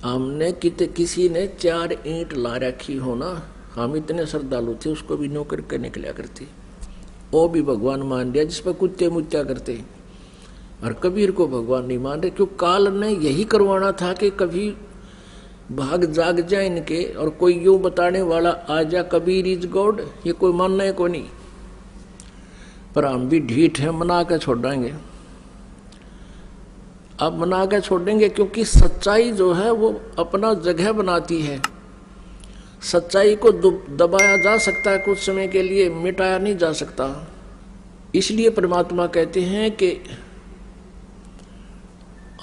हमने किसी ने 4 ईंट ला रखी हो ना, हम इतने श्रद्धालु थे, उसको भी नौकर के निकला करते, वो भी भगवान मान दिया जिस पर कुत्ते मुत्या करते। और कबीर को भगवान नहीं मान रहे, क्यों? काल ने यही करवाना था कि कभी भाग जाग जाए इनके, और कोई यूं बताने वाला आ जा कबीर इज गॉड, ये कोई मानना है को नहीं। पर हम भी ढीठ है, मना के छोड़ेंगे। अब मना के छोड़ेंगे क्योंकि सच्चाई जो है वो अपना जगह बनाती है। सच्चाई को दबाया जा सकता है कुछ समय के लिए, मिटाया नहीं जा सकता। इसलिए परमात्मा कहते हैं कि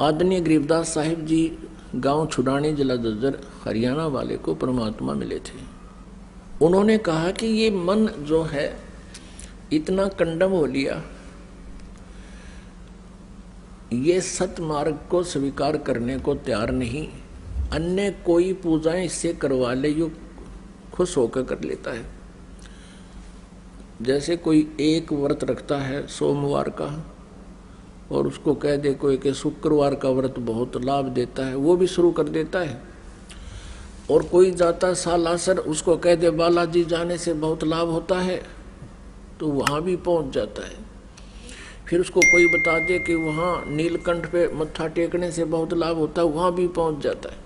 आदरणीय गरीबदास साहिब जी गांव छुड़ानी जिला जज्जर हरियाणा वाले को परमात्मा मिले थे। उन्होंने कहा कि ये मन जो है इतना कंडम हो लिया, ये सतमार्ग को स्वीकार करने को तैयार नहीं, अन्य कोई पूजाएं इससे करवा ले, यो खुश होकर कर लेता है। जैसे कोई एक व्रत रखता है सोमवार का, और उसको कह दे कोई कि शुक्रवार का व्रत बहुत लाभ देता है, वो भी शुरू कर देता है। और कोई जाता सालासर, उसको कह दे बालाजी जाने से बहुत लाभ होता है, तो वहाँ भी पहुँच जाता है। फिर उसको कोई बता दे कि वहाँ नीलकंठ पे मत्था टेकने से बहुत लाभ होता है, वहाँ भी पहुँच जाता है।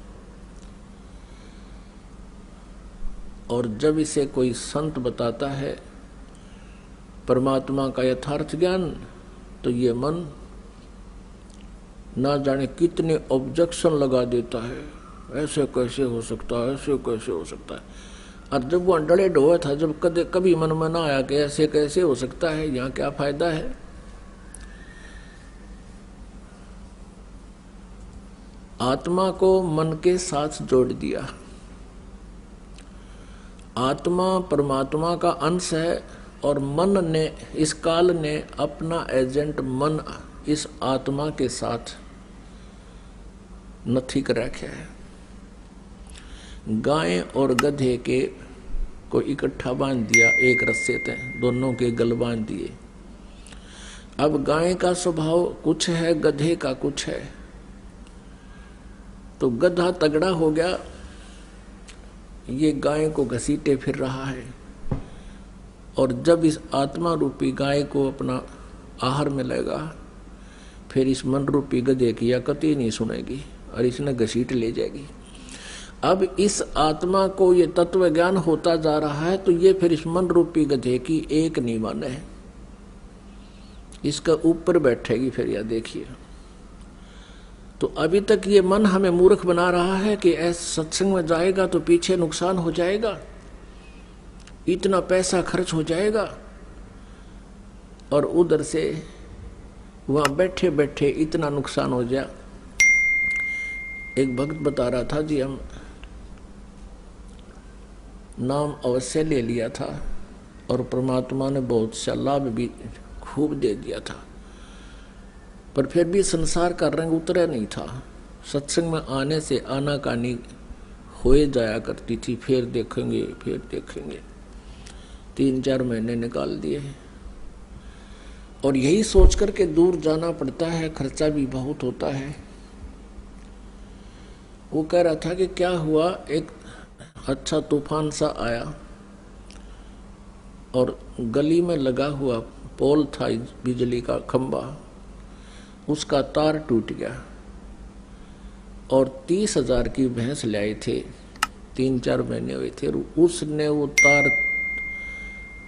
और जब इसे कोई संत बताता है परमात्मा का यथार्थ ज्ञान, तो ये मन ना जाने कितने ऑब्जेक्शन लगा देता है, ऐसे कैसे हो सकता है, ऐसे कैसे हो सकता है। और जब वो अंडड़े ढोए था, जब कभी मन में ना आया कि ऐसे कैसे हो सकता है, यहाँ क्या फायदा है। आत्मा को मन के साथ जोड़ दिया। आत्मा परमात्मा का अंश है, और मन ने, इस काल ने अपना एजेंट मन इस आत्मा के साथ नथी कर रखा है। गाय और गधे के को इकट्ठा बांध दिया एक रस्से से, दोनों के गल बांध दिए। अब गाय का स्वभाव कुछ है, गधे का कुछ है। तो गधा तगड़ा हो गया, ये गाय को घसीटे फिर रहा है। और जब इस आत्मा रूपी गाय को अपना आहार में लेगा, फिर इस मन रूपी गधे की या कतई नहीं सुनेगी और इसने घसीट ले जाएगी। अब इस आत्मा को ये तत्व ज्ञान होता जा रहा है, तो ये फिर इस मन रूपी गधे की एक नहीं माने है, इसका ऊपर बैठेगी फिर। या देखिए, तो अभी तक ये मन हमें मूर्ख बना रहा है कि ऐसे सत्संग में जाएगा तो पीछे नुकसान हो जाएगा, इतना पैसा खर्च हो जाएगा, और उधर से वहां बैठे बैठे इतना नुकसान हो जाए। एक भक्त बता रहा था जी, हम नाम अवश्य ले लिया था और परमात्मा ने बहुत सा लाभ भी खूब दे दिया था, पर फिर भी संसार का रंग उतरा नहीं था। सत्संग में आने से आनाकानी होए जाया करती थी, फिर देखेंगे फिर देखेंगे। 3-4 महीने निकाल दिए, और यही सोच कर के दूर जाना पड़ता है, खर्चा भी बहुत होता है। वो कह रहा था कि क्या हुआ, एक अच्छा तूफान सा आया और गली में लगा हुआ पोल था बिजली का खंबा, उसका तार टूट गया, और 30,000 की भैंस ले आए थे, 3-4 महीने हुए थे। उसने वो तार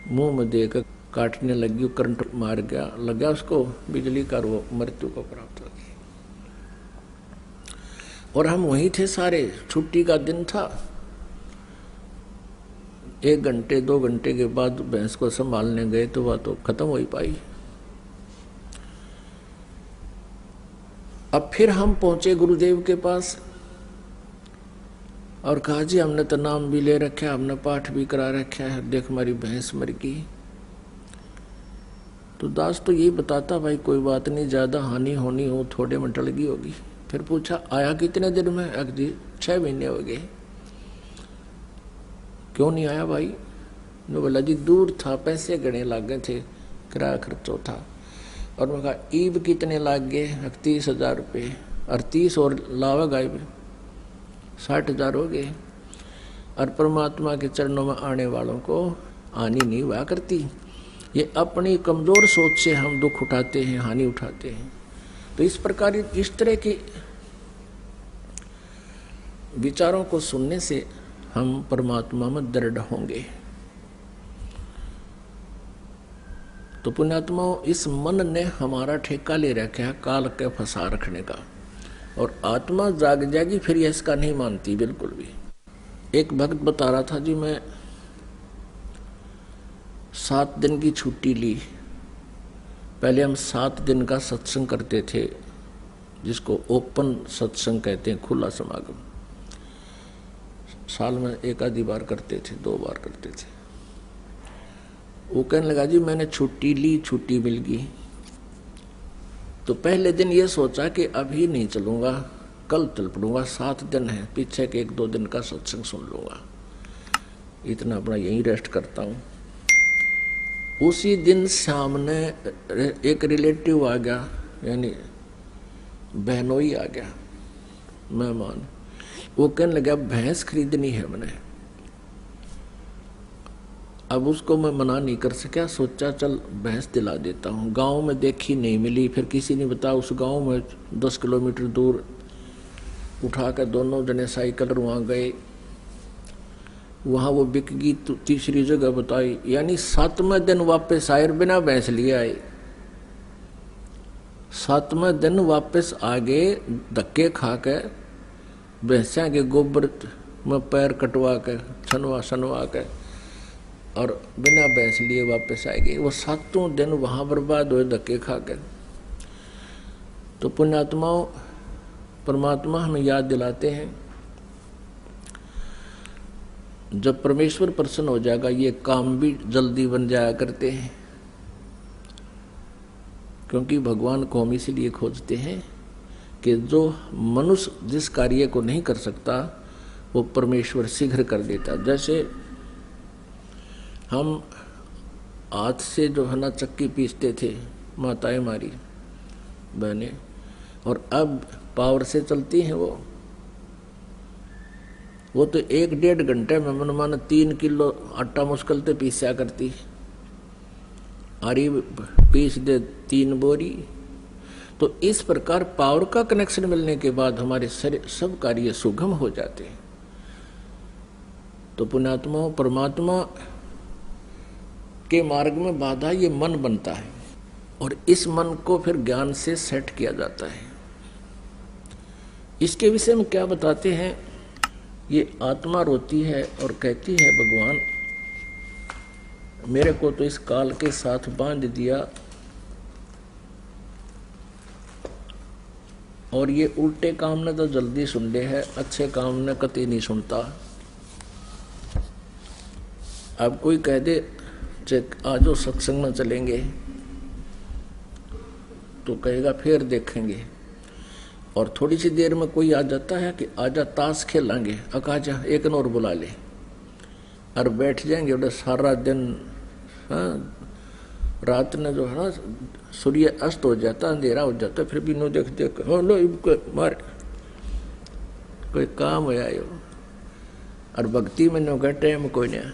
मुंह में देकर काटने लगी, करंट मार गया, लगा उसको बिजली का, वो मृत्यु को प्राप्त हो गई। और हम वहीं थे सारे, छुट्टी का दिन था। 1 घंटे 2 घंटे के बाद भैंस को संभालने गए तो वह तो खत्म हो ही पाई। अब फिर हम पहुंचे गुरुदेव के पास और कहा जी हमने तो नाम भी ले रखा, हमने पाठ भी करा रखा है, देख हमारी भैंस मर गई। तो दास तो यही बताता भाई कोई बात नहीं, ज्यादा हानि होनी हो थोड़े में टल गई होगी। फिर पूछा आया कितने दिन में? जी 6 महीने हो गए। क्यों नहीं आया भाई? ने बोला जी दूर था, पैसे गणे लग गए थे, किराया खर्चो था। और मैं कहा ईब कितने लग गए? 30,000 रुपये, और 30 और लावा गायब। 60,000 हो गए। और परमात्मा के चरणों में आने वालों को हानि नहीं हुआ करती। ये अपनी कमजोर सोच से हम दुख उठाते हैं, हानि उठाते हैं। तो इस प्रकार इस तरह के विचारों को सुनने से हम परमात्मा में दृढ़ होंगे। तो पुण्यात्माओं, इस मन ने हमारा ठेका ले रखा है काल के फंसा रखने का, और आत्मा जाग जाएगी फिर ये इसका नहीं मानती बिल्कुल भी। एक भक्त बता रहा था जी, मैं 7 दिन की छुट्टी ली। पहले हम 7 दिन का सत्संग करते थे, जिसको ओपन सत्संग कहते हैं, खुला समागम। साल में 1 आधी बार करते थे, 2 बार करते थे। वो कहने लगा जी मैंने छुट्टी ली, छुट्टी मिल गई। तो पहले दिन ये सोचा कि अभी नहीं चलूंगा, कल चल पड़ूंगा, 7 दिन है, पीछे के 1-2 दिन का सत्संग सुन लूंगा, इतना अपना यहीं रेस्ट करता हूँ। उसी दिन सामने एक रिलेटिव आ गया, यानी बहनोई आ गया, मेहमान। वो कहने लगा भैंस खरीदनी है मैंने। अब उसको मैं मना नहीं कर सका, सोचा चल भैंस दिला देता हूँ। गांव में देखी नहीं मिली, फिर किसी ने बताया उस गांव में 10 किलोमीटर दूर उठा कर दोनों जने साइकिल वहाँ गए, वहाँ वो बिक गई। तो तीसरी जगह बताई, यानी 7वें दिन वापस आए, बिना भैंस लिए आए। 7वें दिन वापस आ गए, धक्के खा के, भैंसा के गोबर में पैर कटवा के, छनवा के, और बिना भैंस लिए वापस आ गए। वो 7वां दिन वहाँ बर्बाद हुए धक्के खा के। तो पुण्यात्माओं, परमात्मा हमें याद दिलाते हैं, जब परमेश्वर प्रसन्न हो जाएगा ये काम भी जल्दी बन जाया करते हैं। क्योंकि भगवान को हम इसीलिए खोजते हैं कि जो मनुष्य जिस कार्य को नहीं कर सकता वो परमेश्वर शीघ्र कर देता। जैसे हम हाथ से जो है ना चक्की पीसते थे, माताएं हमारी बहनें, और अब पावर से चलती हैं वो तो 1-1.5 घंटे में मन माना 3 किलो आटा मुश्किल से पीसा करती। आरी पीस दे 3 बोरी। तो इस प्रकार पावर का कनेक्शन मिलने के बाद हमारे सब कार्य सुगम हो जाते हैं। तो पुण्यात्मा, परमात्मा के मार्ग में बाधा ये मन बनता है, और इस मन को फिर ज्ञान से सेट किया जाता है। इसके विषय में क्या बताते हैं, ये आत्मा रोती है और कहती है भगवान मेरे को तो इस काल के साथ बांध दिया, और ये उल्टे काम ने तो जल्दी सुन ले है, अच्छे काम ने कतई नहीं सुनता। अब कोई कह दे आज सत्संग में चलेंगे, तो कहेगा फिर देखेंगे। और थोड़ी सी देर में कोई आ जाता है कि आजा ताश खेलेंगे, अकाजा एक और बुला ले, और बैठ जाएंगे। और सारा दिन, हाँ, रात में जो है ना सूर्य अस्त हो जाता, अंधेरा हो जाता, फिर भी नो देख लो मार कोई काम हो। और भक्ति में नो टाइम कोई नहीं।